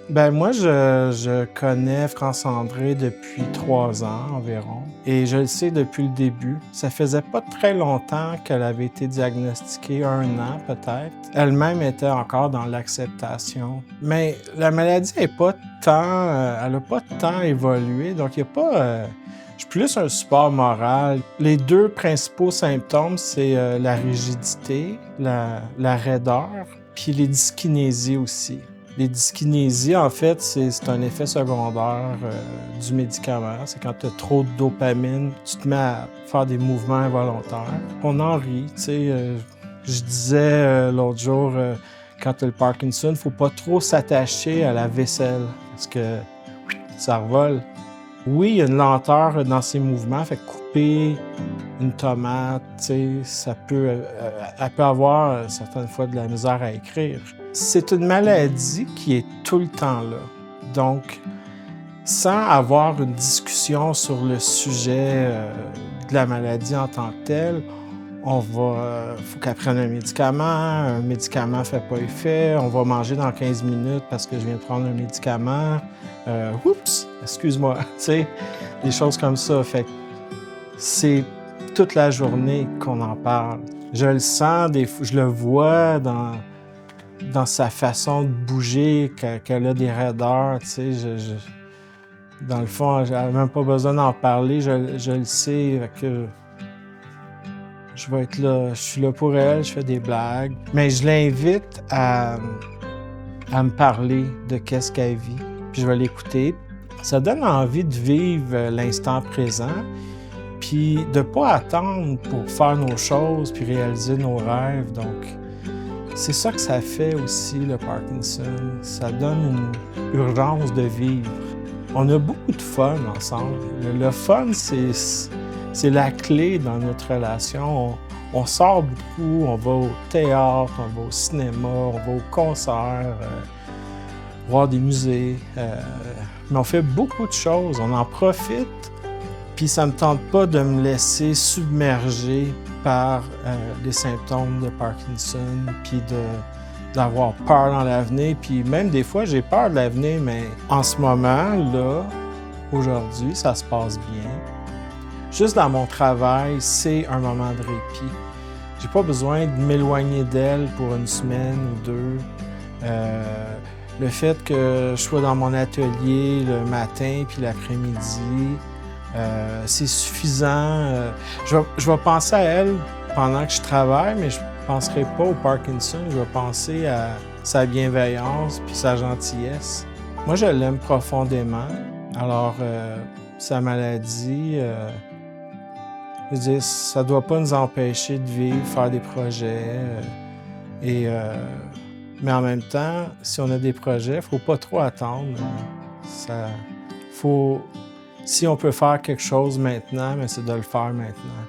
Ben moi, je connais France-André depuis 3 ans environ et je le sais depuis le début. Ça faisait pas très longtemps qu'elle avait été diagnostiquée, 1 an peut-être. Elle-même était encore dans l'acceptation. Mais la maladie est pas tant, elle a pas tant évolué, donc il y a pas, je suis plus un support moral. Les 2 principaux symptômes, c'est, la rigidité, la raideur, puis les dyskinésies aussi. Les dyskinésies, en fait, c'est un effet secondaire du médicament. C'est quand tu as trop de dopamine, tu te mets à faire des mouvements involontaires. On en rit, tu sais. Je disais l'autre jour, quand tu as le Parkinson, faut pas trop s'attacher à la vaisselle parce que ça revole. Oui, il y a une lenteur dans ses mouvements, fait que couper une tomate, tu sais, ça peut, elle peut avoir certaines fois de la misère à écrire. C'est une maladie qui est tout le temps là. Donc, sans avoir une discussion sur le sujet de la maladie en tant que telle, faut qu'elle prenne un médicament fait pas effet, on va manger dans 15 minutes parce que je viens de prendre un médicament. Oups, excuse-moi, tu sais, des choses comme ça. Fait que c'est toute la journée qu'on en parle. Je le sens, je le vois dans sa façon de bouger, qu'elle a des raideurs, tu sais. Dans le fond, j'avais même pas besoin d'en parler, je le sais, que je vais être là, je suis là pour elle, je fais des blagues. Mais je l'invite à me parler de qu'est-ce qu'elle vit, puis je vais l'écouter. Ça donne envie de vivre l'instant présent, puis de pas attendre pour faire nos choses, puis réaliser nos rêves. Donc, c'est ça que ça fait aussi, le Parkinson. Ça donne une urgence de vivre. On a beaucoup de fun ensemble. Le fun, c'est la clé dans notre relation. On sort beaucoup, on va au théâtre, on va au cinéma, on va au concert, voir des musées. Mais on fait beaucoup de choses, on en profite. Puis ça me tente pas de me laisser submerger par les symptômes de Parkinson, puis d'avoir peur dans l'avenir. Puis même des fois, j'ai peur de l'avenir, mais en ce moment, là, aujourd'hui, ça se passe bien. Juste dans mon travail, c'est un moment de répit. J'ai pas besoin de m'éloigner d'elle pour une semaine ou 2. Le fait que je sois dans mon atelier le matin puis l'après-midi, c'est suffisant. Je vais penser à elle pendant que je travaille, mais je ne penserai pas au Parkinson. Je vais penser à sa bienveillance puis sa gentillesse. Moi, je l'aime profondément. Alors, sa maladie, je veux dire, ça ne doit pas nous empêcher de vivre, faire des projets. Mais en même temps, si on a des projets, il ne faut pas trop attendre. Si on peut faire quelque chose maintenant, mais c'est de le faire maintenant.